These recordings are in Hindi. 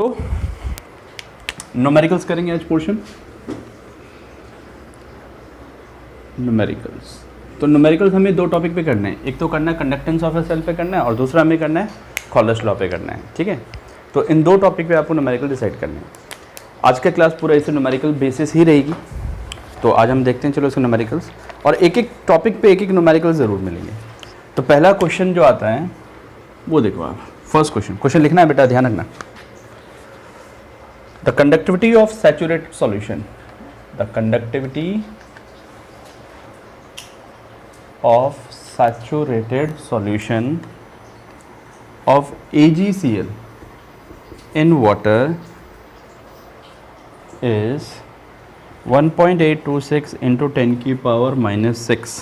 तो न्यूमेरिकल्स करेंगे आज पोर्शन न्यूमेरिकल्स। तो न्यूमेरिकल्स हमें दो टॉपिक पे करना है, एक तो करना है कंडक्टेंस ऑफ ए सेल पे करना है और दूसरा हमें करना है कॉलर्स लॉ पे करना है। ठीक है, तो इन दो टॉपिक पे आपको न्यूमेरिकल डिसाइड करना है। आज का क्लास पूरा इसे न्यूमेरिकल बेसिस ही रहेगी। तो आज हम देखते हैं चलो इसके न्यूमेरिकल्स, और एक एक टॉपिक पे एक एक न्यूमेरिकल ज़रूर मिलेंगे। तो पहला क्वेश्चन जो आता है वो देखो आप, फर्स्ट क्वेश्चन लिखना है बेटा, ध्यान रखना। The conductivity of saturated solution, the conductivity of saturated solution of AgCl in water is 1.826 into 10 की power minus 6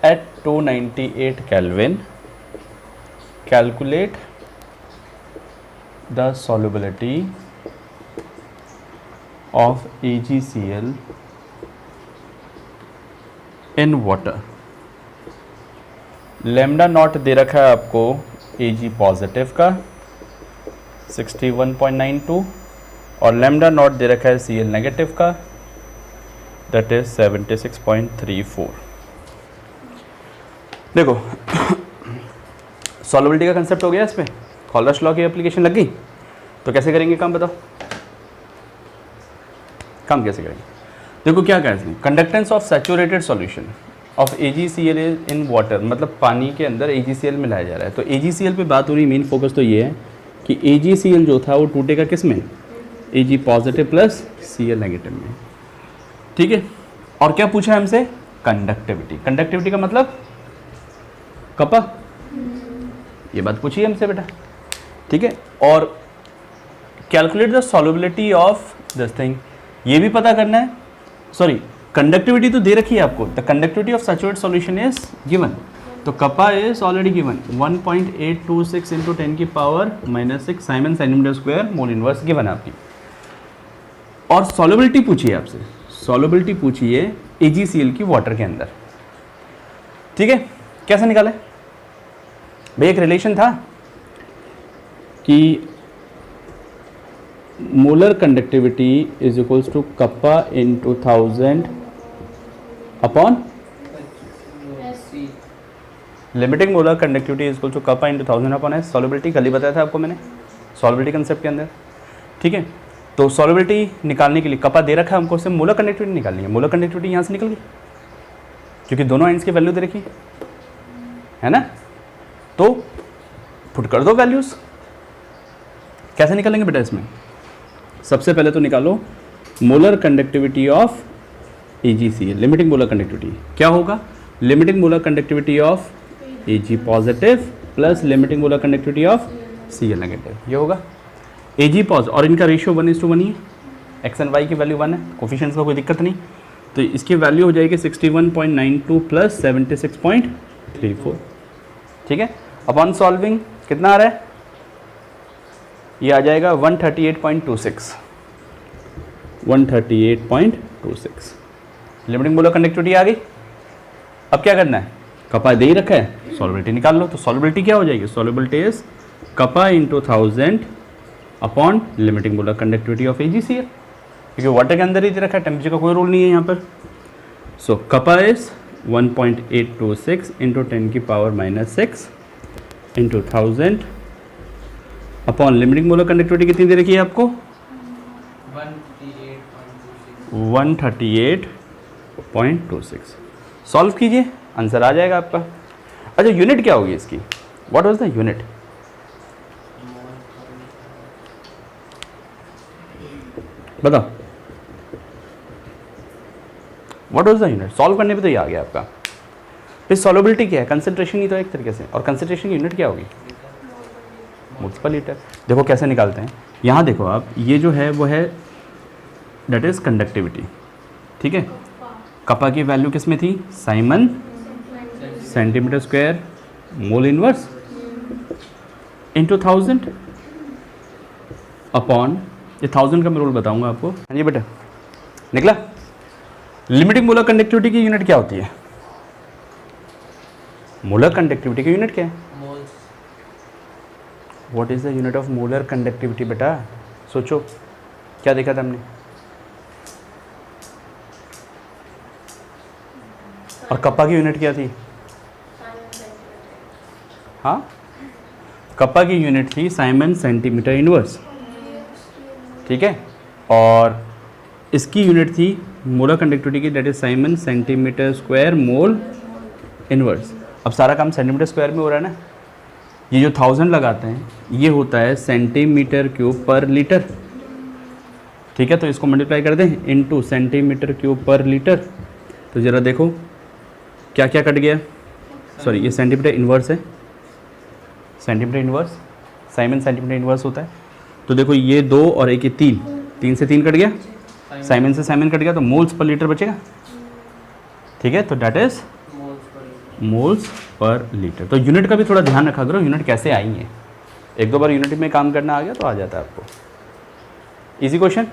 at 298 Kelvin. Calculate the solubility of AgCl in water. Lambda not they रखा है आपको Ag पॉजिटिव का 61.92 और लैम्डा नॉट दे रखा है Cl नेगेटिव का, दैट इज 76.34। देखो सॉल्युबिलिटी का कंसेप्ट हो गया, इस पे कॉलर्स लॉ की एप्लीकेशन लग गई। तो कैसे करेंगे काम, बताओ काम कैसे करेंगे। देखो क्या कहा इसने, conductance of saturated solution of AgCl in water, मतलब पानी के अंदर AgCl मिलाया जा रहा है। तो AgCl पे बात हो रही, मेन फोकस तो ये है कि AgCl जो था वो टूटेगा किस में, Ag positive plus Cl negative में। ठीक है, और क्या पूछा है हमसे, कंडक्टिविटी। कंडक्टिविटी का मतलब कपा, ये बात पूछी है हमसे बेटा। ठीक है, और calculate the solubility of this thing, ये भी पता करना है। सॉरी, कंडक्टिविटी तो दे रखी है आपको, the conductivity of saturated solution is given. तो कपा इज ऑलरेडी गिवन 1.826 इंटू 10 की power minus 6 Simon centimetre square mole inverse given आपकी। और सॉल्युबिलिटी पूछी है आपसे, सॉल्युबिलिटी पूछी है AgCl की वाटर के अंदर। ठीक है, कैसे निकाले भाई, एक रिलेशन था कि molar conductivity is equals to kappa into 1000 upon limiting molar conductivity is equal to kappa into 1000 upon S. Solubility कल ही बताया था आपको मैंने, सॉल्युबिलिटी कंसेप्ट के अंदर। ठीक है, तो सॉल्युबिलिटी निकालने के लिए कप्पा दे रखा है हमको, सिर्फ मोलर कंडक्टिविटी निकालनी है। मोलर कंडक्टिविटी यहाँ से निकल गई क्योंकि दोनों एंड्स की वैल्यू दे रखी है ना। तो पुट कर दो वैल्यूज। कैसे निकालेंगे बेटा इसमें, सबसे पहले तो निकालो molar conductivity of AgCl, limiting molar conductivity क्या होगा, limiting molar conductivity of Ag positive plus limiting molar conductivity of Cl negative, ये होगा Ag पॉजिटिव। और इनका रेशियो 1:1 ही है, x एंड y की वैल्यू 1 है, कोफिशिएंट्स का कोई दिक्कत नहीं। तो इसकी वैल्यू हो जाएगी 61.92 प्लस 76.34। ठीक है, अपॉन सॉल्विंग कितना आ रहा है, ये आ जाएगा 138.26, 138.26। लिमिटिंग मोलर कंडक्टिविटी आ गई। अब क्या करना है, कपा दे ही रखा है, सॉल्युबिलिटी निकाल लो। तो सॉल्युबिलिटी क्या हो जाएगी, solubility is kappa into 1000 upon limiting molar conductivity of AgCl, क्योंकि वाटर के अंदर ही दे रखा है, टेम्परेचर का कोई रूल नहीं है यहाँ पर। सो कपा इज 1.826 इंटू 10 की power minus 6 into 1000 upon limiting molar conductivity कितनी दे रखी है आपको, 138.26। सॉल्व कीजिए, आंसर आ जाएगा आपका। अच्छा, यूनिट क्या होगी इसकी, व्हाट वाज द यूनिट, बताओ what was the unit. Solve करने पे तो ये आ गया आपका। फिर सॉल्युबिलिटी क्या है, कंसंट्रेशन ही तो एक तरीके से, और कंसंट्रेशन की यूनिट क्या होगी, मोल्स पर लीटर। देखो कैसे निकालते हैं, यहाँ देखो आप, ये जो है वो है दैट इज कंडक्टिविटी। ठीक है, कपा की वैल्यू किस में थी, Simon centimetre square mole inverse into 1000 upon, ये 1000 का मैं रूल बताऊंगा आपको। हाँ जी बेटा, निकला। लिमिटिंग मोलर कंडक्टिविटी की यूनिट क्या होती है, मोलर कंडक्टिविटी की यूनिट क्या है, what is the unit of molar conductivity बेटा? सोचो क्या देखा था हमने, और कप्पा की यूनिट क्या थी? हाँ, कप्पा की यूनिट थी साइमन सेंटीमीटर इनवर्स, ठीक है, और इसकी यूनिट थी मोलर कंडक्टिविटी की, that is Simon centimetre square mole inverse. अब सारा काम सेंटीमीटर स्क्वायर में हो रहा है ना, ये जो 1000 लगाते हैं ये होता है सेंटीमीटर क्यूब पर लीटर, ठीक है, तो इसको मल्टीप्लाई कर दें इनटू सेंटीमीटर क्यूब पर लीटर। तो ज़रा देखो क्या क्या कट गया, सॉरी ये सेंटीमीटर इनवर्स है, centimetre inverse, Simon centimetre inverse होता है। तो देखो ये 2 और एक ये 3, 3 से 3 कट गया, साइमन से साइमन कट गया, तो मोल्स पर लीटर बचेगा, ठीक है, तो that is moles per litre. तो यूनिट का भी थोड़ा ध्यान रखा करो, यूनिट कैसे आई है, एक दो बार यूनिट में काम करना आ गया तो आ जाता है आपको। Easy question.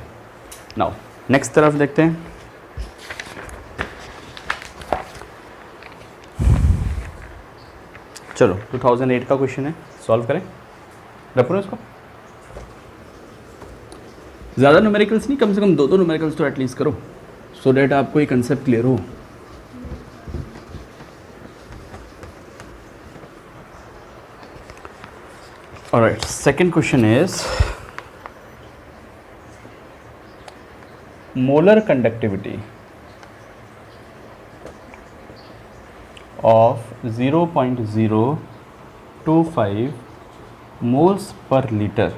नाउ नेक्स्ट तरफ देखते हैं। चलो 2008 का क्वेश्चन है, सॉल्व करें, रखो इसको। ज़्यादा न्यूमेरिकल्स नहीं, कम से कम 2 न्यूमेरिकल्स तो एटलीस्ट करो, सो डैट आपको ये कंसेप्ट क्लियर हो। Alright, second question is molar conductivity of 0.025 moles per liter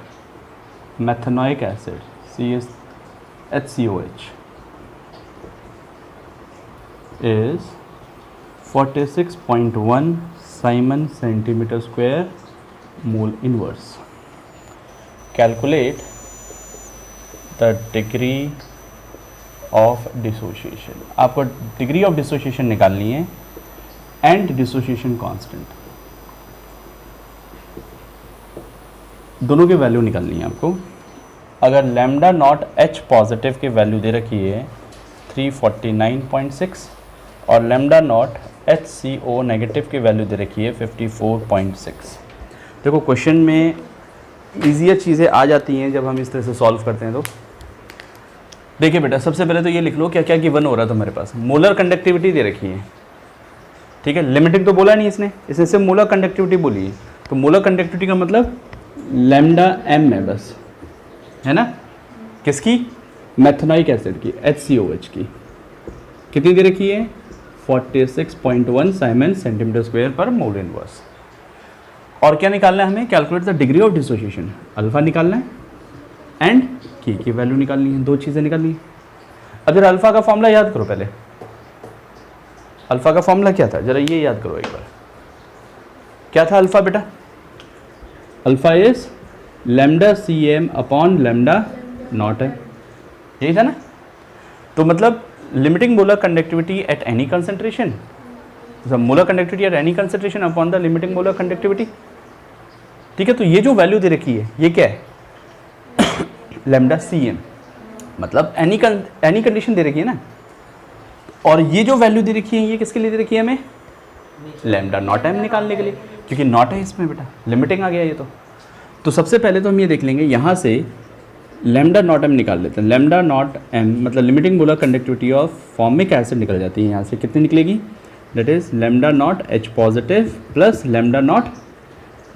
methanoic acid HCOH is 46.1 Simon centimeter square mole inverse. Calculate the degree of dissociation. आपको डिग्री ऑफ डिसोसिएशन निकालनी है एंड डिसोसिएशन कांस्टेंट, दोनों की वैल्यू निकालनी है आपको। अगर लैम्डा नॉट एच पॉजिटिव की वैल्यू दे रखी है 349.6 और lambda naught H C O negative की वैल्यू दे रखी है 54.6। देखो क्वेश्चन में ईजियर चीज़ें आ जाती हैं जब हम इस तरह से सॉल्व करते हैं। तो देखिए बेटा, सबसे पहले तो ये लिख लो क्या क्या गिवन हो रहा था हमारे पास। मोलर कंडक्टिविटी दे रखी है, ठीक है, लिमिटिंग तो बोला नहीं इसने सिर्फ मोलर कंडक्टिविटी बोली है। तो मोलर कंडक्टिविटी का मतलब लैम्डा एम है बस, है ना, किसकी? मैथेनोइक एसिड की, HCOH की। कितनी दे रखी है? 46.1 साइमन सेंटीमीटर स्क्वायर पर मोल इनवर्स। और क्या निकालना है हमें? Calculate the degree of dissociation, alpha निकालना है एंड की वैल्यू निकालनी है, 2 चीज़ें निकालनी है। अब जरा अल्फा का फॉर्मूला याद करो पहले। अल्फा का फॉर्मूला क्या था, जरा ये याद करो एक बार। क्या था alpha beta? Alpha is lambda CM upon lambda naught है, यही था ना। तो मतलब limiting molar conductivity at any concentration, molar conductivity at any concentration upon the limiting molar conductivity, ठीक है। तो ये जो वैल्यू दे रखी है ये क्या है? लैम्डा CM, मतलब एनी कंडीशन दे रखी है ना। और ये जो वैल्यू दे रखी है ये किसके लिए दे रखी है हमें? लैम्डा नॉट एम निकालने के लिए, क्योंकि नॉट है इसमें बेटा, लिमिटिंग आ गया ये। तो सबसे पहले तो हम ये देख लेंगे, यहाँ से लैम्डा नॉट एम निकाल लेते हैं। लैम्डा नॉट एम मतलब limiting molar conductivity of formic acid निकल जाती है यहाँ से। कितनी निकलेगी? That is lambda naught H positive plus lambda naught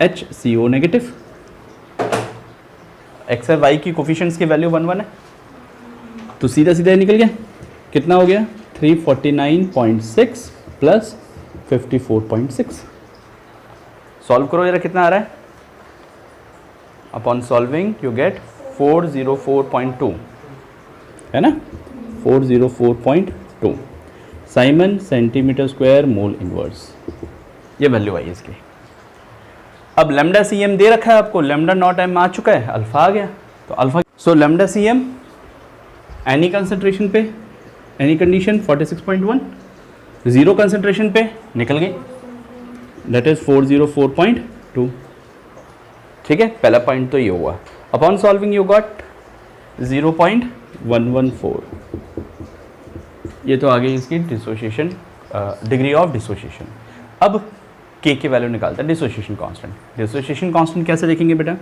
HCO negative. X और वाई की कोफिशिएंट्स की वैल्यू 1 1 है, तो सीधा सीधा निकल गया। कितना हो गया? 349.6 प्लस 54.6। सॉल्व करो जरा, कितना आ रहा है? अपॉन सॉल्विंग यू गेट 404.2, है ना, 404.2 Simon centimetre square mole inverse, ये वैल्यू आई इसकी। अब लैम्डा CM दे रखा है आपको, लैम्डा नॉट एम आ चुका है, अल्फा आ गया। तो अल्फा, सो लैम्डा CM एनी कंसंट्रेशन पे, एनी कंडीशन 46.1, जीरो कंसंट्रेशन पे निकल गई, दैट इज 404.2, ठीक है। पहला पॉइंट तो ये हुआ। अपॉन सॉल्विंग यू गॉट 0.114, ये तो आ गई इसकी डिसोसिएशन, डिग्री ऑफ डिसोसिएशन। अब के वैल्यू निकालता है, डिसोसिएशन कांस्टेंट। डिसोसिएशन कांस्टेंट कैसे देखेंगे बेटा,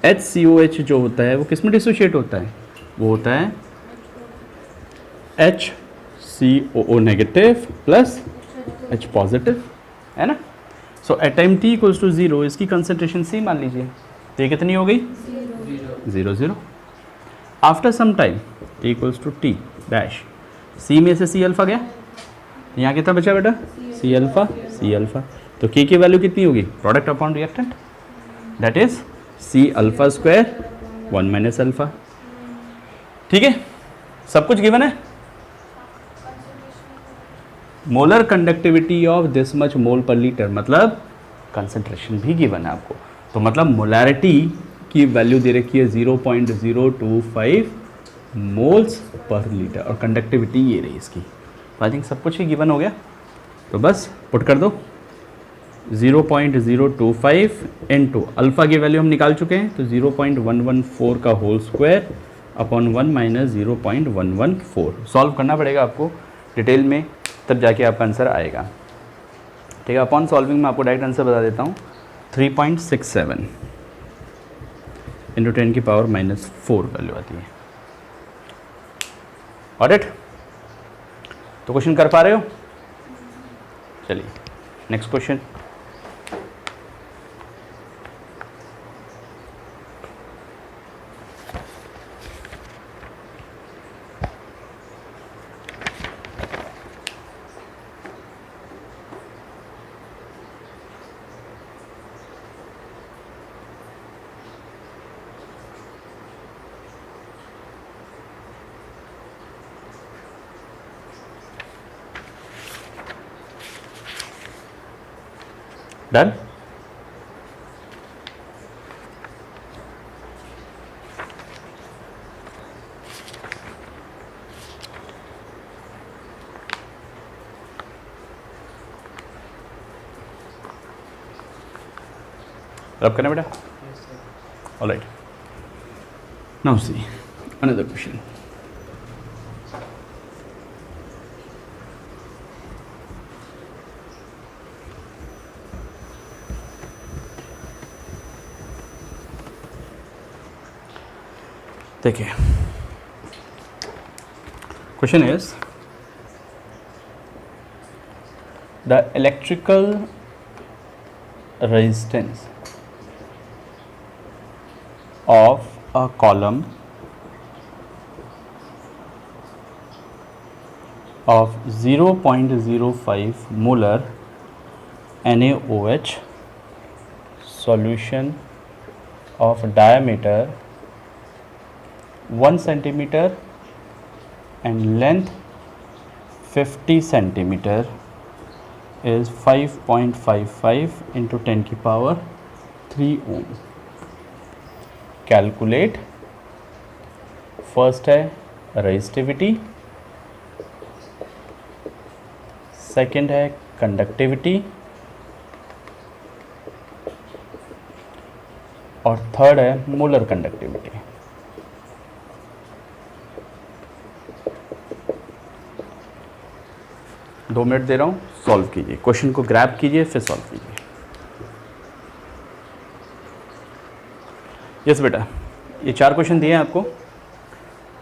HCOH जो होता है वो किस में डिसोशिएट होता है, वो होता है HCOO negative plus H positive, है ना। So at time t equals to 0 इसकी कंसंट्रेशन C मान लीजिए, तो ये कितनी हो गई 0 after some time t equals to t dash, C में से C अल्फा गया, यहाँ कितना बचा बेटा C अल्फा, तो K की वैल्यू कितनी होगी, product upon reactant, that is C alpha square 1 minus alpha. ठीक है, सब कुछ गिवन है। Molar conductivity of this much mole per litre, मतलब कंसंट्रेशन भी गिवन है आपको, तो मतलब मोलैरिटी की वैल्यू दे रखी है 0.025 मोल्स पर लीटर और कंडक्टिविटी ये रही इसकी। आई थिंक सब कुछ ही गिवन हो गया, तो बस पुट कर दो 0.025 इनटू अल्फ़ा की वैल्यू हम निकाल चुके हैं, तो 0.114 का whole square upon 1 minus 0.114। Solve करना पड़ेगा आपको डिटेल में, तब जाके आपका आंसर आएगा। ठीक है, अपॉन सॉल्विंग में आपको डायरेक्ट आंसर बता देता हूँ, 3.67 इंटू 10 की पावर माइनस 4 वैल्यू आती है। ऑडिट, तो क्वेश्चन कर पा रहे हो? चलिए नेक्स्ट क्वेश्चन। डन। रब करना बेटा, alright. Now see another question. देखिए, question is the electrical resistance of a column of 0.05 molar NaOH solution of diameter 1 centimeter and length 50 centimeter is 5.55 into 10 की power 3 ohm. Calculate, first है resistivity, सेकेंड है कंडक्टिविटी और थर्ड है मोलर कंडक्टिविटी। दो मिनट दे रहा हूँ, सॉल्व कीजिए, क्वेश्चन को ग्रैब कीजिए फिर सॉल्व कीजिए। यस बेटा, ये 4 क्वेश्चन दिए हैं आपको,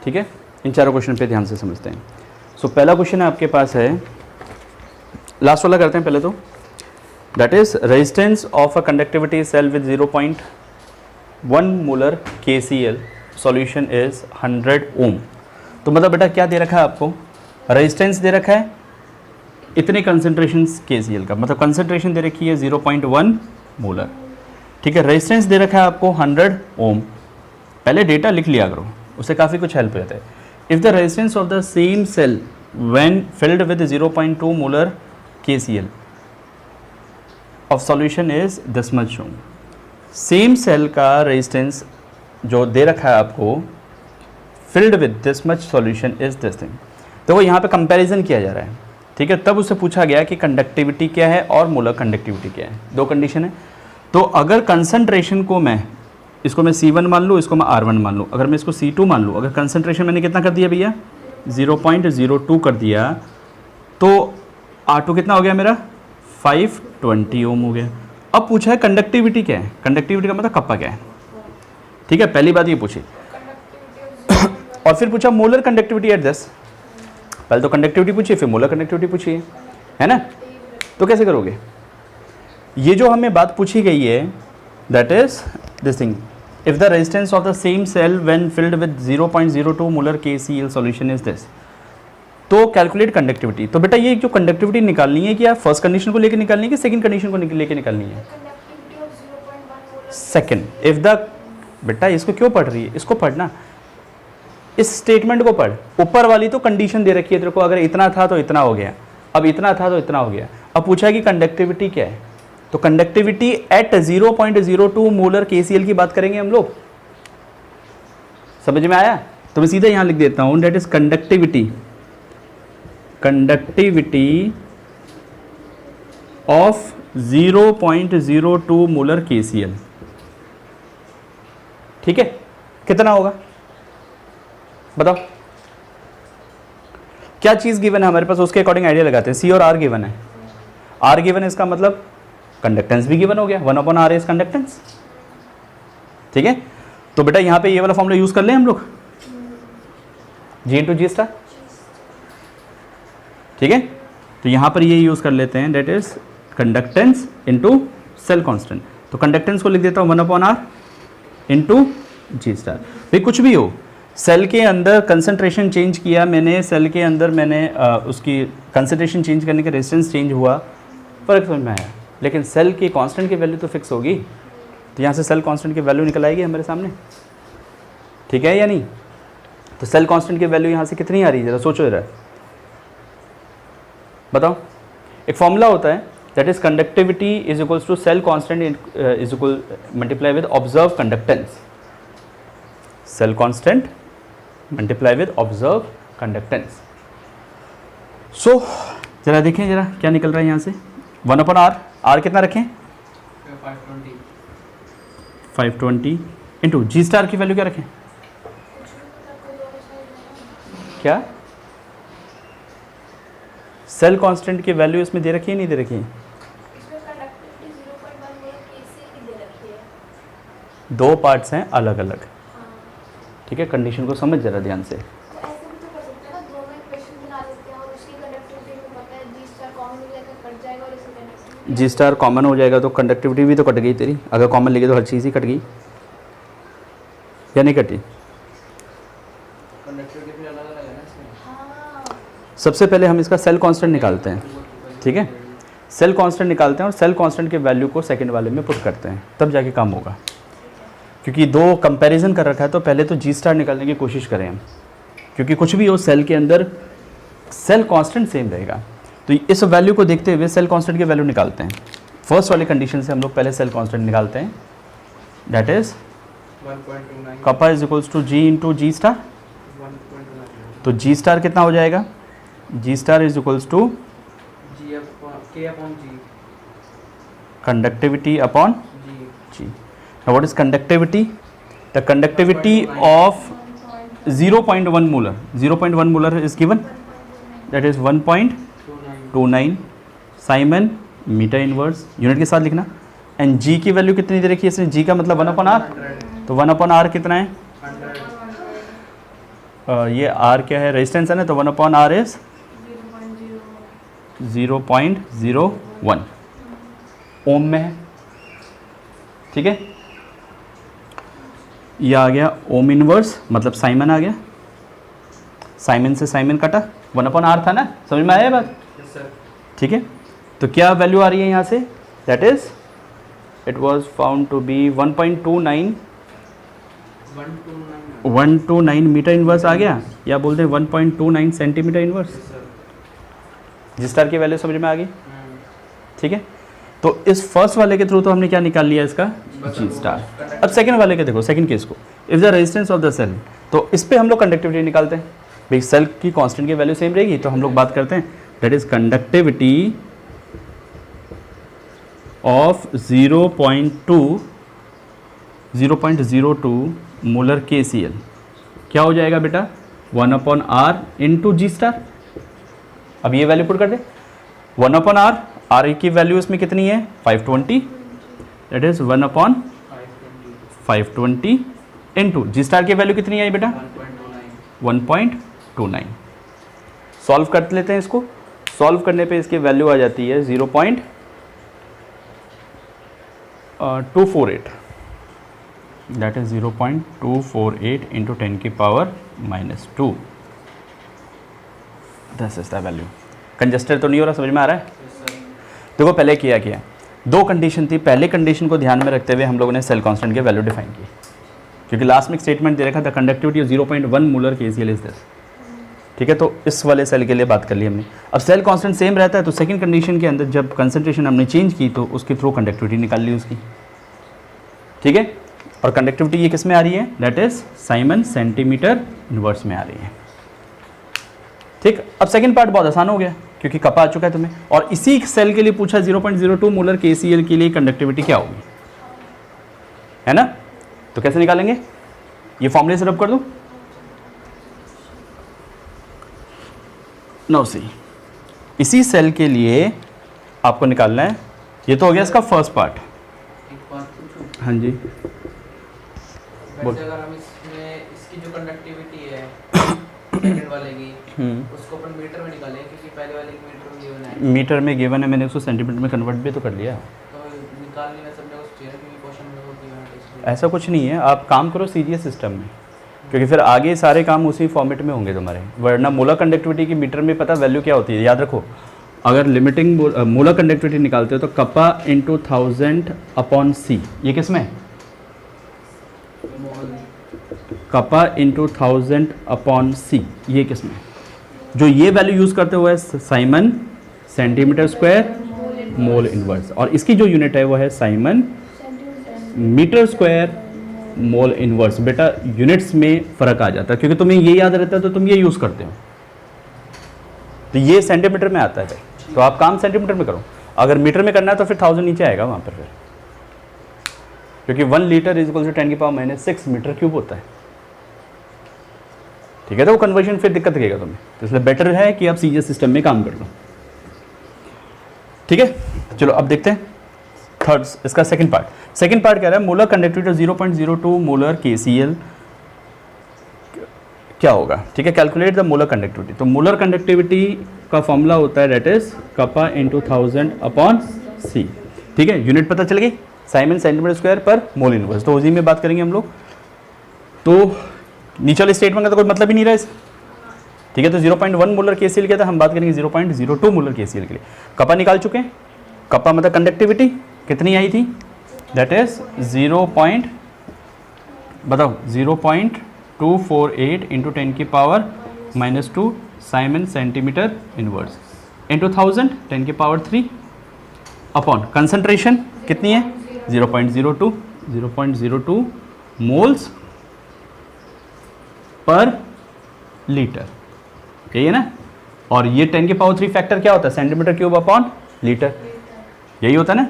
ठीक है, इन चारों क्वेश्चन पे ध्यान से समझते हैं। सो पहला क्वेश्चन आपके पास है, लास्ट वाला करते हैं पहले, तो that is resistance of a conductivity cell with 0.1 molar KCl solution is 100 ohm. तो मतलब बेटा क्या दे रखा है आपको, रेजिस्टेंस दे रखा है इतने कंसंट्रेशन KCl का, मतलब कंसंट्रेशन दे रखी है 0.1 मोलर, ठीक है। रेजिस्टेंस दे रखा है आपको 100 ओम। पहले डेटा लिख लिया करो, उससे काफ़ी कुछ हेल्प हो जाता है। If the resistance of the same cell when filled with 0.2 molar KCl of solution is this much ohm। Same cell का रेजिस्टेंस जो दे रखा है आपको filled with this much solution is this thing। तो वो यहाँ पे कंपैरिजन किया जा रहा है, ठीक है। तब उससे पूछा गया कि कंडक्टिविटी क्या है और मोलर कंडक्टिविटी क्या है, दो कंडीशन है। तो अगर कंसंट्रेशन को मैं, इसको मैं C1 मान लूँ, इसको मैं R1 मान लूँ, अगर मैं इसको C2 मान लूँ, अगर कंसंट्रेशन मैंने कितना कर दिया भैया 0.02 कर दिया, तो R2 कितना हो गया मेरा 520 ओम हो गया। अब पूछा है कंडक्टिविटी क्या है, कंडक्टिविटी का मतलब कप्पा क्या है, ठीक है, पहली बात ये पूछी। और फिर पूछा मोलर कंडक्टिविटी एट दिस, पहले तो कंडक्टिविटी पूछिए फिर मोलर कंडक्टिविटी पूछिए, है ना। तो कैसे करोगे, ये जो हमें बात पूछी गई है that is this thing, if the resistance of the same cell when filled with 0.02 molar KCl solution is this, तो कैलकुलेट कंडक्टिविटी। तो बेटा ये जो कंडक्टिविटी निकालनी है क्या फर्स्ट कंडीशन को लेकर निकालनी है कि सेकंड कंडीशन को लेकर निकालनी है, सेकंड। इफ द, बेटा इसको क्यों पढ़ रही है, इसको पढ़ना, इस स्टेटमेंट को पढ़, ऊपर वाली तो कंडीशन दे रखी है तेरे को, अगर इतना था तो इतना हो गया, अब इतना था तो इतना हो गया। अब पूछा है कि कंडक्टिविटी क्या है, तो कंडक्टिविटी एट 0.02 मोलर KCl की बात करेंगे हम लोग, समझ में आया। तो मैं सीधा यहां लिख देता हूं that is conductivity, conductivity of 0.02 molar KCl, ठीक है, कितना होगा बताओ, क्या चीज गिवन है हमारे पास, उसके अकॉर्डिंग आइडिया लगाते हैं। C और R गिवन है, R गिवन है इसका मतलब कंडक्टेंस भी गिवन हो गया, 1/R इज कंडक्टेंस, ठीक है। तो बेटा यहां पे ये वाला फॉर्मूला यूज कर लें हम लोग, G × G स्टार, ठीक है। तो यहां पर ये यूज कर लेते हैं that is conductance into cell constant. तो कंडक्टेंस को लिख देता हूं 1/R इनटू G स्टार। भाई कुछ भी हो, सेल के अंदर कंसंट्रेशन चेंज किया मैंने, सेल के अंदर मैंने उसकी कंसंट्रेशन चेंज करने का रेजिस्टेंस चेंज हुआ, फर्क समझ में आया, लेकिन सेल की कांस्टेंट की वैल्यू तो फिक्स होगी। तो यहाँ से सेल कांस्टेंट की वैल्यू निकल आएगी हमारे सामने, ठीक है या नहीं। तो सेल कांस्टेंट की वैल्यू यहाँ से कितनी आ रही है, जरा सोचो जरा, बताओ। एक फॉर्मूला होता है that is conductivity is equals to cell constant is equal multiply with observe conductance, cell constant multiply with observe conductance. So जरा देखें जरा क्या निकल रहा है यहाँ से, 1/R, R कितना रखें 520 इंटू G स्टार की वैल्यू क्या रखें, क्या सेल कांस्टेंट की वैल्यू इसमें दे रखी है नहीं दे रखी है, दो पार्ट्स हैं अलग अलग, ठीक है। कंडीशन को समझ जरा ध्यान से, G स्टार कॉमन हो जाएगा तो कंडक्टिविटी भी तो कट गई तेरी, अगर कॉमन लेके तो हर चीज़ ही कट गई या नहीं कटी। सबसे पहले हम इसका सेल कांस्टेंट निकालते हैं, ठीक है, सेल कांस्टेंट निकालते हैं और सेल कांस्टेंट के वैल्यू को सेकंड वाले में पुट करते हैं, तब जाके काम होगा। क्योंकि दो कंपैरिजन कर रखा है तो पहले तो G स्टार निकालने की कोशिश करें हम, क्योंकि कुछ भी हो सेल के अंदर सेल कांस्टेंट सेम रहेगा। तो इस वैल्यू को देखते हुए सेल कांस्टेंट की वैल्यू निकालते हैं। फर्स्ट वाली कंडीशन से हम लोग पहले सेल कांस्टेंट निकालते हैं, that is kappa is equals to G × G star. तो G स्टार कितना हो जाएगा, G star is equals to conductivity upon G। Now what is conductivity? The conductivity of 0.1 molar, 0.1 molar is given, that is 1.29 Simon metre inverse, unit के साथ लिखना। एंड G की वैल्यू कितनी दे रखी है इसने, G का मतलब 1/R, तो 1/R कितना है, ये R क्या है रेजिस्टेंस है ना, तो 1/R इज 0.01 ओम में है, ठीक है। ये आ गया ओम इनवर्स, मतलब साइमन आ गया, साइमन से साइमन कटा, 1/R था ना, समझ में आया बात, ठीक है। तो क्या वैल्यू आ रही है यहाँ से, that is it was found to be 1.29 metre inverse आ गया, या बोलते हैं 1.29 सेंटीमीटर इनवर्स। G स्टार की वैल्यू समझ में आ गई, ठीक है। तो इस फर्स्ट वाले के थ्रू तो हमने क्या निकाल लिया इसका G स्टार। अब सेकंड वाले के देखो, सेकंड केस को, if the resistance of the cell, तो इस पे हम लोग कंडक्टिविटी निकालते हैं। भाई सेल की कांस्टेंट की वैल्यू सेम रहेगी, तो हम लोग बात करते हैं that is conductivity of 0.02 molar KCl। क्या हो जाएगा बेटा, 1/R इंटू G स्टार। अब ये वैल्यू पुट कर दे, 1/R, आर की वैल्यू इसमें कितनी है 520, that is 1/520 into G star की वैल्यू कितनी आई बेटा 1.29। सॉल्व कर लेते हैं इसको। सॉल्व करने पे इसकी वैल्यू आ जाती है 0.248, दैट इज 0.248 इंटू 10 की power -2। This is the value. Congested तो नहीं हो रहा, समझ में आ रहा है? देखो पहले किया क्या, दो कंडीशन थी। पहले कंडीशन को ध्यान में रखते हुए हम लोगों ने सेल कांस्टेंट के वैल्यू डिफाइन की, क्योंकि लास्ट में एक स्टेटमेंट दे रखा था conductivity of 0.1 molar KCl is this. ठीक है, तो इस वाले सेल के लिए बात कर ली हमने। अब सेल कांस्टेंट सेम रहता है, तो सेकंड कंडीशन के अंदर जब कंसंट्रेशन हमने चेंज की तो उसके थ्रू कंडक्टिविटी निकाल ली उसकी। ठीक है, और कंडक्टिविटी ये किस में आ रही है, that is Simon centimetre inverse में आ रही है। ठीक, अब सेकंड पार्ट बहुत आसान हो गया क्योंकि कपा आ चुका है तुम्हें, और इसी सेल के लिए पूछा 0.02 मोलर KCl के लिए कंडक्टिविटी क्या होगी, है ना? तो कैसे निकालेंगे, ये फॉर्मूले से रब कर दूं। नो सी, इसी सेल के लिए आपको निकालना है, ये तो हो गया इसका फर्स्ट पार्ट। एक बात पूछूं? हाँ जी वैसे अगर हम इसमें इसकी जो कंडक्टिविटी है सेकंड वाले की उसको अपन मीटर में निकालें, क्योंकि पहले वाले की मीटर में गिवन है। मीटर में गिवन है, मैंने उसको सेंटीमीटर में कन्वर्ट भी तो कर लिया। तो निकालने में सब कुछ चाहिए, क्योंकि क्वेश्चन में वो गिवन है। ऐसा कुछ नहीं है, आप काम करो CGS सिस्टम में, क्योंकि फिर आगे सारे काम उसी फॉर्मेट में होंगे तुम्हारे। वरना मोलर कंडक्टिविटी की मीटर में पता वैल्यू क्या होती है, याद रखो। अगर लिमिटिंग मोलर कंडक्टिविटी निकालते हो तो कपा इंटू 1000/C, ये किस में है? कपा इंटू 1000/C, ये किस में? जो ये वैल्यू यूज़ करते हुए siemens centimetre square mole inverse, और इसकी जो यूनिट है वो है siemens metre square mole inverse. बेटा यूनिट्स में फ़र्क आ जाता है, क्योंकि तुम्हें ये याद रहता है तो तुम ये यूज़ करते हो, तो ये सेंटीमीटर में आता है भाई, तो आप काम सेंटीमीटर में करो। अगर मीटर में करना है तो फिर 1000 नीचे आएगा वहाँ पर फिर, क्योंकि 1 लीटर इज इक्वल टू 10 की पावर -6 मीटर क्यूब होता है। ठीक है, तो वो कन्वर्जन फिर दिक्कत देगा तुम्हें, तो इसलिए बेटर है कि आप CGS सिस्टम में काम कर लो। ठीक है, चलो अब देखते हैं थर्ड, इसका सेकंड पार्ट। सेकंड पार्ट कह रहा है मोलर कंडक्टिविटी 0.02 मोलर KCl क्या होगा। ठीक है, कैलकुलेट द मोलर कंडक्टिविटी। तो मोलर कंडक्टिविटी का फॉर्मूला होता है that is kappa into 1000/C। ठीक है, यूनिट पता चल गई, साइमन सेंटीमीटर स्क्वायर पर मोल इनवर्स, तो उसी में बात करेंगे हम लोग। तो नीचे वाले स्टेटमेंट का तो कोई मतलब ही नहीं रहा इस। ठीक है, तो 0.1 मोलर KCl क्या था, हम बात करेंगे 0.02 मोलर KCl के लिए। कपा निकाल चुके हैं, कपा मतलब कंडक्टिविटी कितनी आई थी, दैट इज 0.248 इंटू 10 की power -2 siemens centimetre inverse into 1000 10 की पावर 3 अपॉन कंसंट्रेशन कितनी है 0.02 मोल्स पर लीटर, यही है ना। और ये 10 की पावर 3 फैक्टर क्या होता है, सेंटीमीटर क्यूब अपॉन लीटर, यही होता है ना।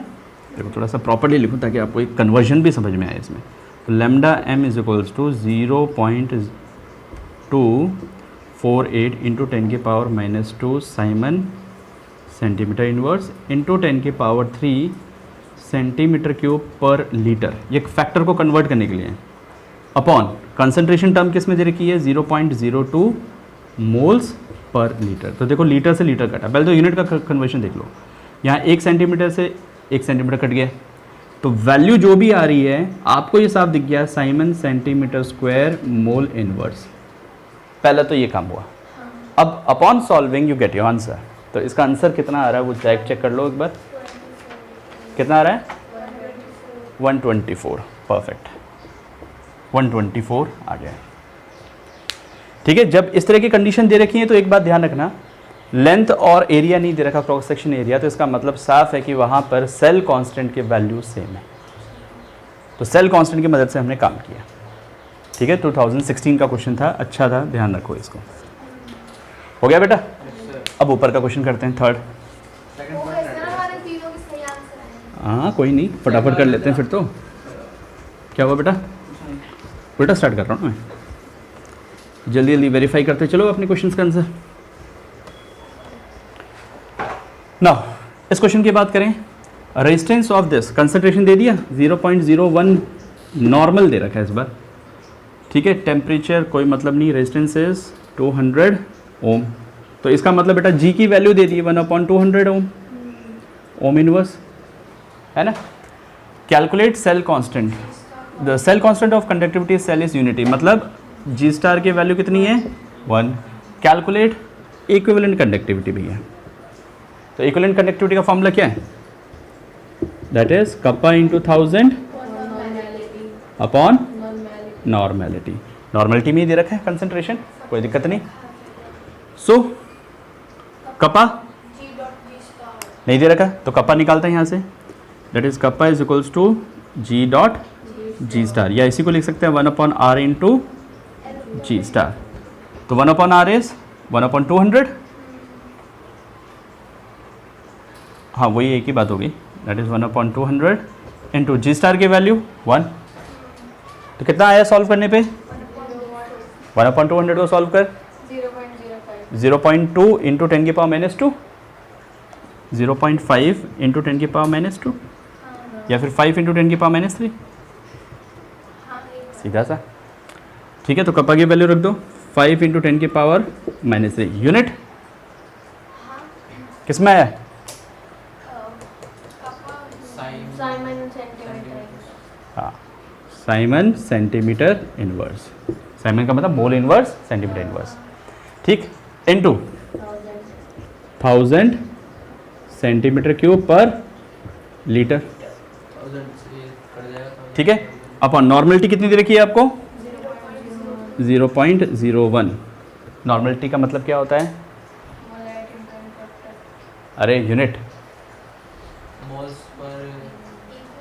देखो थोड़ा सा प्रॉपर्ली लिखूँ ताकि आपको एक कन्वर्जन भी समझ में आए इसमें। तो lambda m is equals to 0.248 into 10 की power -2 siemens centimetre inverse into 10 की पावर 3 सेंटीमीटर क्यूब पर लीटर, ये फैक्टर को कन्वर्ट करने के लिए है, अपॉन कंसंट्रेशन टर्म किस में दे रखी है 0.02 मोल्स पर लीटर। तो देखो लीटर से लीटर कटा, पहले तो यूनिट का कन्वर्शन देख लो। यहाँ 1 सेंटीमीटर से 1 सेंटीमीटर कट गया, तो वैल्यू जो भी आ रही है आपको ये साफ दिख गया Simon centimetre square mole inverse. पहला तो ये काम हुआ। अब upon solving you get your answer. तो इसका आंसर कितना आ रहा है वो चेक कर लो एक बार, कितना आ रहा है 124, परफेक्ट 124 आ गया। ठीक है, जब इस तरह की कंडीशन दे रखी है तो एक बात ध्यान रखना, लेंथ और एरिया नहीं दे रखा, क्रॉस सेक्शन एरिया, तो इसका मतलब साफ है कि वहाँ पर सेल कांस्टेंट के वैल्यू सेम है। तो सेल कांस्टेंट की मदद से हमने काम किया। ठीक है, 2016 का क्वेश्चन था, अच्छा था, ध्यान रखो इसको। हो गया बेटा। अब ऊपर का क्वेश्चन करते हैं, थर्ड। हाँ कोई नहीं, फटाफट कर लेते हैं फिर। तो क्या हुआ बेटा, उल्टा स्टार्ट कर रहा हूँ मैं, जल्दी जल्दी वेरीफाई करते चलो अपने क्वेश्चन का आंसर। नाउ इस क्वेश्चन की बात करें, रेजिस्टेंस ऑफ दिस, कंसंट्रेशन दे दिया 0.01 नॉर्मल दे रखा है इस बार, ठीक है। टेम्परेचर कोई मतलब नहीं, रेजिस्टेंस इज 200 ओम। तो इसका मतलब बेटा जी की वैल्यू दे दी 1/200 ओम, ओम इनवर्स, है ना। Calculate cell constant, the cell constant of conductivity cell is unity, मतलब जी स्टार की वैल्यू कितनी है 1। कैलकुलेट इक्विवेलेंट कंडक्टिविटी भी है, तो इक्विवेलेंट कंडक्टिविटी का फॉर्मूला क्या है, that is kappa into 1000 upon normality. Normality में ही दे रखा है कंसंट्रेशन, कोई दिक्कत नहीं। सो कप्पा नहीं दे रखा, तो कप्पा निकालते हैं यहाँ से, that is kappa is equals to G dot G star, या इसी को लिख सकते हैं 1/r इंटू जी स्टार। तो 1/r इज 1/200, हाँ वही एक ही बात होगी, that is 1/200 into G star की वैल्यू 1। तो कितना आया सॉल्व करने पे, 1/200 को सॉल्व कर 0.2 इंटू 10 की पावर -2, 0.5 इंटू 10 की पावर -2, या फिर 5 इंटू 10 की पावर -3, सीधा सा, ठीक है। तो कप्पा की वैल्यू रख दो 5 इंटू 10 की पावर -3 यूनिट, किस में आया, हाँ साइमन सेंटीमीटर इनवर्स, साइमन का मतलब मोल इनवर्स सेंटीमीटर इनवर्स, ठीक, इनटू 1000 सेंटीमीटर क्यूब पर लीटर, ठीक है। अपॉन नॉर्मलिटी कितनी दे रखी है आपको 0.01। नॉर्मलिटी का मतलब क्या होता है, अरे यूनिट,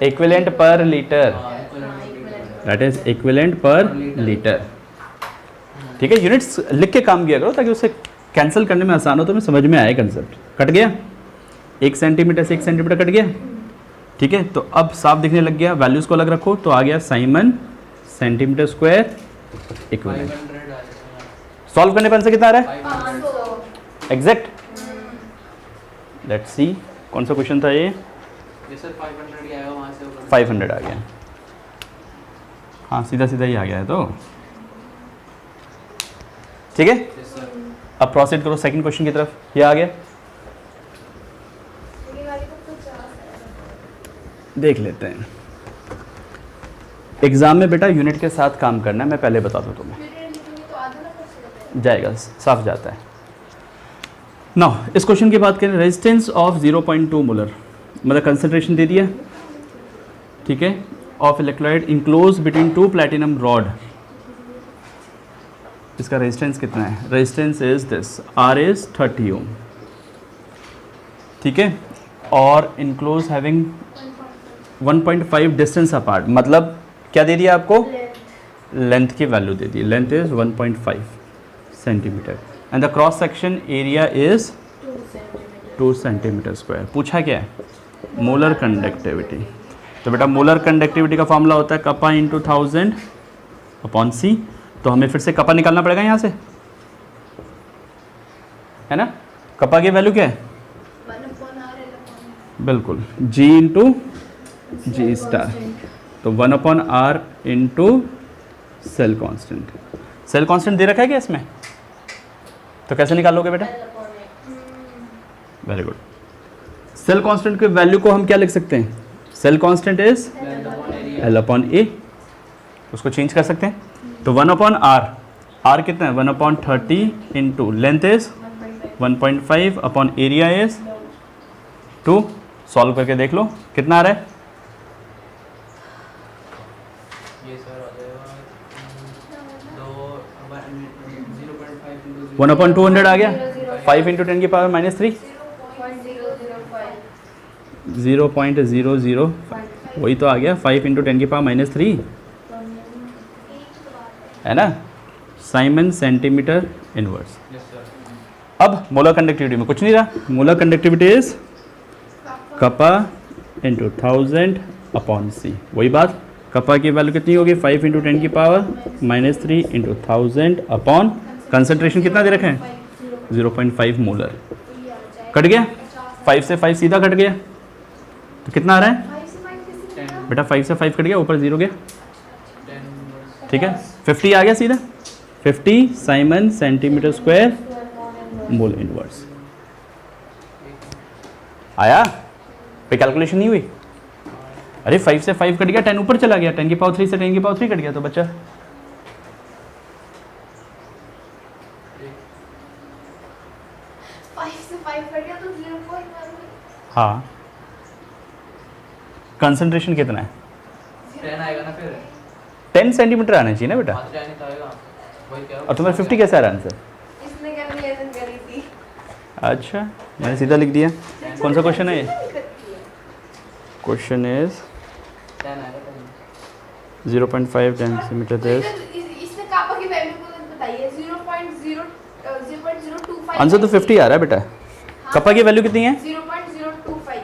इक्विवेलेंट पर लीटर, दैट इज इक्विवेलेंट पर लीटर, ठीक है। यूनिट्स लिख के काम किया करो ताकि उसे कैंसिल करने में आसान हो, तो मैं समझ में आए कंसेप्ट। कट गया, 1 सेंटीमीटर से 1 सेंटीमीटर कट गया, ठीक है। तो अब साफ दिखने लग गया, वैल्यूज़ को अलग रखो, तो आ गया Simon centimetre square equivalent. Solve करने पर आंसर कितना आ रहा है एग्जैक्ट, लेट्स सी कौन सा क्वेश्चन था ये, 500 आ गया, हाँ सीधा सीधा ही आ गया है, तो ठीक है। अब प्रोसीड करो सेकंड क्वेश्चन की तरफ, ये आ गया, देख लेते हैं। एग्जाम में बेटा यूनिट के साथ काम करना है, मैं पहले बता दूं तुम्हें, जाएगा, साफ जाता है। नाउ इस क्वेश्चन की बात करें, रेजिस्टेंस ऑफ 0.2 मोलर, मतलब कंसंट्रेशन दे दिया, ठीक है, of electrolyte enclose between 2 platinum rod, इसका रेजिस्टेंस कितना है, resistance is this, R is 30 ओम, ठीक है, और इनक्लोज हैविंग 1.5 डिस्टेंस अपार्ट, मतलब क्या दे दिया आपको, लेंथ की value they the, length is 1.5 centimetre and the cross section area is 2 centimetre square. पूछा क्या है, मोलर कंडक्टिविटी। तो बेटा मोलर कंडक्टिविटी का फॉर्मूला होता है कप्पा इंटू 1000 अपॉन सी। तो हमें फिर से कप्पा निकालना पड़ेगा यहाँ से, है ना। कप्पा की वैल्यू क्या है, बिल्कुल G इंटू जी स्टार, तो 1/r into cell constant. Cell constant दे रखा है क्या इसमें, तो कैसे निकालोगे बेटा, वेरी गुड। सेल कांस्टेंट के वैल्यू को हम क्या लिख सकते हैं, सेल कांस्टेंट इज L/A, उसको चेंज कर सकते हैं। तो 1/r, r कितना है 1/30 into length is 1.5 upon area is 2। Solve करके देख लो कितना आ रहा है, ये सर आ जाएगा 1/200 आ गया, 5 इंटू 10 की पावर -3, 0.005, वही तो आ गया 5 इंटू 10 की पावर -3, है ना, साइमन सेंटीमीटर इनवर्स। अब मोलर कंडक्टिविटी में कुछ नहीं रहा, molar conductivity is kappa into 1000 upon C, वही बात। कप्पा की वैल्यू कितनी होगी 5 इंटू 10 की पावर -3 इंटू 1000 अपॉन कंसंट्रेशन कितना दे रखे हैं 0.5 मोलर। कट गया, 5 से 5 सीधा कट गया, तो कितना आ रहा है 5 से 5 कैसे किया? बेटा? 5 से 5 कट गया, ऊपर 0 गया, 10 ठीक है। 50 आ गया सीधा, 50 Simon centimetre square mole inverse आया। पे कैलकुलेशन नहीं हुई? अरे 5 से 5 कट गया, 10 ऊपर चला गया, 10 की पावर 3 से 10 की पावर 3 कट गया, तो बच्चा 5 से 5 कट गया तो 0.1 हाँ। कंसंट्रेशन कितना है? 10 आएगा ना फिर 10 सेंटीमीटर आना चाहिए ना बेटा। हाथ जाने तो आएगा, वही कह रहा हूँ। और तुम्हारा 50 कैसे आ रहा है आंसर? इसने कैलकुलेशन करी थी। अच्छा, मैंने सीधा लिख दिया। कौन सा क्वेश्चन है ये? क्वेश्चन इज 10 आएगा 10। 0.5 सेंटीमीटर दिस। इसने कापा की वैल्यू को बताई है 0.025। आंसर तो 50 आ रहा है बेटा। कपा की वैल्यू कितनी है 0.025।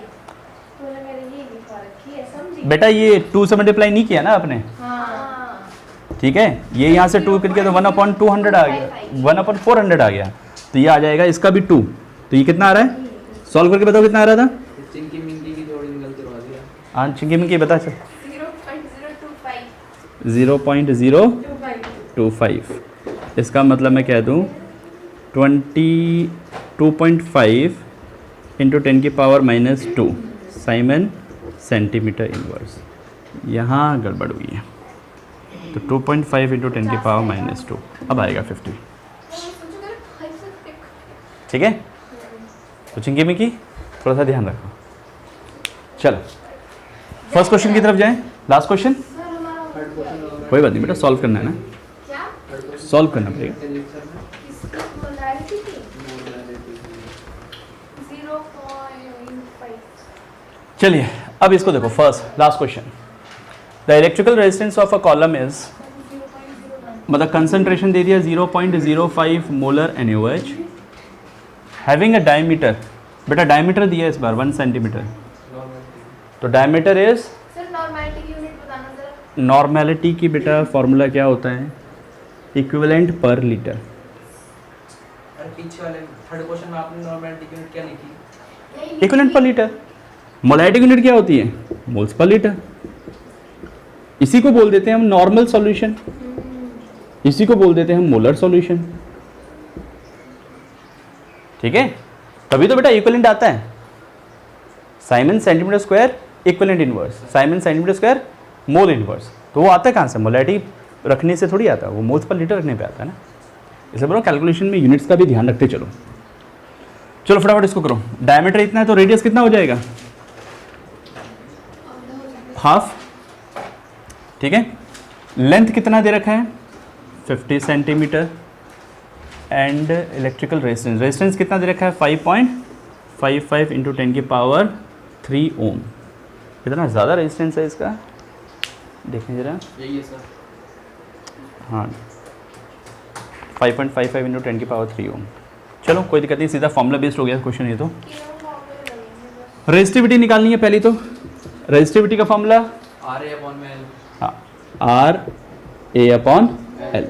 तूने मेरे ये लिखा रखी है, समझी? बेटा? ये 2 से मल्टीप्लाई नहीं किया ना आपने, हाँ। ठीक है। ये यहाँ से 2 करके तो 1/200 आ गया, 1/400 आ गया, तो ये आ जाएगा इसका भी 2। तो ये कितना आ रहा है? सॉल्व करके बताओ कितना आ रहा था। चिंकी मिंकी की जोड़ी निकल करवा दिया। हाँ चिंकी मिंकी बता सर। 0.025। 0.025। इसका मतलब मैं कह दूँ 22.5 इंटू 10 की पावर -2 साइमन सेंटीमीटर इनवर्स। यहाँ गड़बड़ हुई है, तो 2.5 इंटू 10 की पावर -2 अब आएगा 50, ठीक है। तो चिंकी मिंकी थोड़ा सा ध्यान रखो। चलो फर्स्ट क्वेश्चन की तरफ जाएं। लास्ट क्वेश्चन, सर हमारा कोई बात नहीं बेटा, सॉल्व करना है ना, क्या? सॉल्व करना पड़ेगा। इसकी मोलारिटी थी 0.5। चलिए अब इसको देखो, first last question. The electrical resistance of a column is, 0.01। मतलब कंसंट्रेशन दे दिया 0.05 molar NaOH, having a diameter, बेटा डायमीटर दिया इस बार 1 सेंटीमीटर, तो डायमीटर इज, सर नॉर्मैलिटी की यूनिट बताना जरा। नॉर्मेलिटी की बेटा फॉर्मूला क्या होता है? इक्विवेलेंट पर लीटर। अरे पीछे वाले थर्ड क्वेश्चन में आपने नॉर्मलिटी की यूनिट क्या लिखी? इक्विवेलेंट पर लीटर। मोलैरिटी यूनिट क्या होती है? Moles per litre. इसी को बोल देते हैं हम नॉर्मल सॉल्यूशन, इसी को बोल देते हैं हम मोलर सॉल्यूशन, ठीक है। तभी तो बेटा इक्विवेलेंट आता है। Simon centimetre square equivalent inverse, Simon centimetre square mole inverse, तो वो आता है कहाँ से? मोलैरिटी रखने से थोड़ी आता है, वो मोल्स पर लीटर रखने पे आता है ना। इसलिए बोलो कैलकुलेशन में यूनिट्स का भी ध्यान रखते चलो। चलो फटाफट इसको करो। डायमीटर इतना है तो रेडियस कितना हो जाएगा? हाफ, ठीक है। लेंथ कितना दे रखा है? 50 centimetre. And electrical resistance, resistance कितना दे रखा है? 5.55 इंटू 10 की पावर 3 ओम। कितना ज़्यादा रेजिस्टेंस है इसका, देखें जरा। यही है सर। हाँ 5.55 इंटू 10 की पावर 3 ओम। चलो कोई दिक्कत नहीं, सीधा फॉर्मूला बेस्ड हो गया क्वेश्चन ये तो। रेजिस्टिविटी निकालनी है पहली, तो रेजिस्टिविटी का फॉर्मूला RA/L। हाँ RA/L,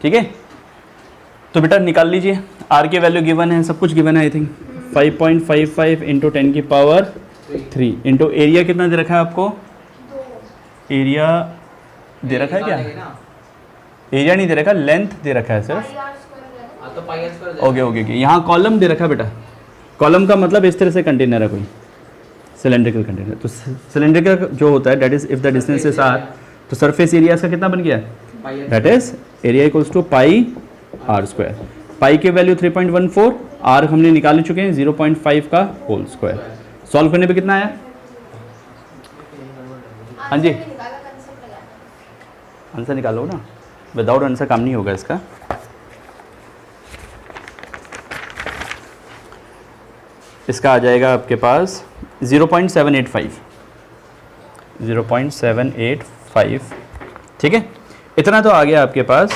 ठीक है। तो बेटा निकाल लीजिए, R की वैल्यू गिवन है, सब कुछ गिवन है आई थिंक। 5.55 इंटू 10 की पावर 3 इंटू एरिया कितना दे रखा है आपको? एरिया दे रखा है क्या? एरिया नहीं दे रखा, लेंथ दे रखा है सिर्फ। हाँ तो pi square. Okay okay okay, यहाँ कॉलम दे रखा है बेटा। कॉलम का मतलब इस तरह से कंटेनर है कोई, सिलेंड्रिकल कंटेनर। तो सिलेंड्रिकल जो होता है that is if the distance is r, तो सरफेस एरिया इसका कितना बन गया? That is area equals to pi r square. Pi की वैल्यू 3.14, r हमने निकाल चुके हैं 0.5 का होल स्क्वायर। सॉल्व करने पे कितना आया? हाँ जी आंसर निकालो ना, विदाउट आंसर काम नहीं होगा इसका। इसका आ जाएगा आपके पास 0.785, 0.785, ठीक है। इतना तो आ गया आपके पास,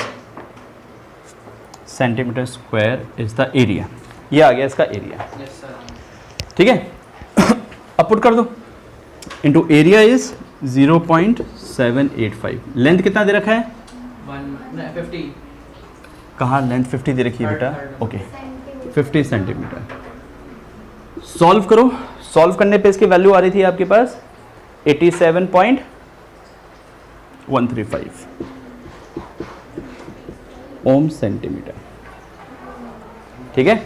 centimetre square is the area, ये आ गया इसका एरिया, यस सर। ठीक है। अब पुट कर दो, इंटू एरिया इज 0.785। लेंथ कितना दे रखा है? 50। कहाँ लेंथ 50 दे रखी है बेटा? Okay 50 centimetre. सॉल्व करो, सॉल्व करने पे इसकी वैल्यू आ रही थी आपके पास 87.135 ओम सेंटीमीटर। ठीक है,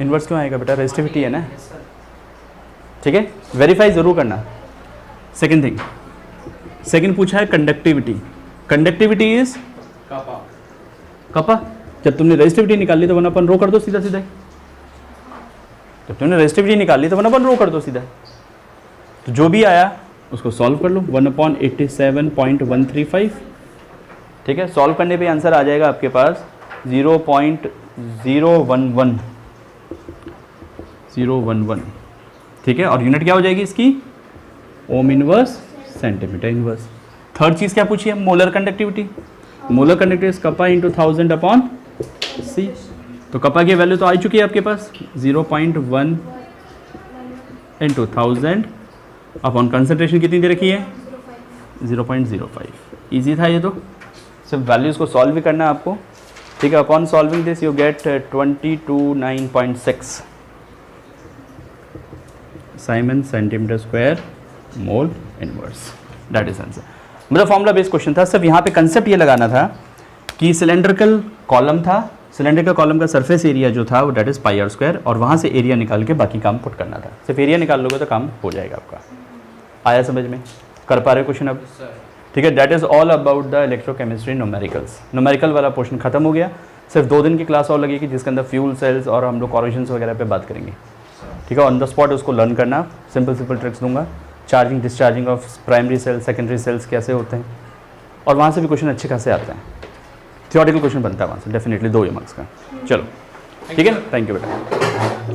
इनवर्स क्यों आएगा बेटा, रेजिस्टिविटी है ना। ठीक है, वेरीफाई जरूर करना। सेकंड थिंग, सेकंड पूछा है conductivity. Conductivity is kappa. Kappa. जब तुमने रेजिस्टिविटी निकाल ली तो 1/रो कर दो सीधा सीधा। जब तुमने रेजिस्टिविटी निकाल ली तो 1/रो कर दो सीधा। तो जो भी आया उसको सॉल्व कर लो, 1/87.135। ठीक है, सॉल्व करने पे आंसर आ जाएगा आपके पास 0.011। ठीक है, और यूनिट क्या हो जाएगी इसकी, ohm inverse centimetre inverse. Third चीज़ क्या पूछी है, molar conductivity. Molar conductivity kappa into 1000/C। तो कपा की वैल्यू तो आ चुकी है आपके पास 0.1 इंटू 1000 अपॉन कंसनट्रेशन कितनी दे रखी है 0.05। ईजी था ये तो, सिर्फ वैल्यूज़ को सॉल्व भी करना है आपको। ठीक है, upon solving this you get 229.6 siemens centimetre square mole inverse. That is answer. मतलब फॉर्मूला बेस्ड क्वेश्चन था, सिर्फ यहाँ पे कंसेप्ट ये लगाना था कि सिलेंड्रिकल कॉलम था, सिलेंड्रिकल कॉलम का सरफेस एरिया जो था वो that is pi R square, और वहाँ से एरिया निकाल के बाकी काम पुट करना था। सिर्फ एरिया निकाल लोगे तो काम हो जाएगा आपका। आया समझ में, कर पा रहे क्वेश्चन अब। ठीक है, that is all about the electrochemistry numericals. Numerical वाला पोर्शन खत्म हो गया, सिर्फ 2 दिन की क्लास और लगेगी जिसके अंदर फ्यूल सेल्स और हम लोग कॉरेशंस वगैरह पे बात करेंगे। ठीक है, ऑन द स्पॉट उसको लर्न करना, सिंपल ट्रिक्स दूंगा, charging discharging of primary cells secondary cells कैसे होते हैं, और वहाँ से भी क्वेश्चन अच्छे खासे आते हैं। थियोरेटिकल क्वेश्चन बनता है वहाँ से डेफिनेटली 2 मार्क्स का। चलो ठीक है, थैंक यू बेटा।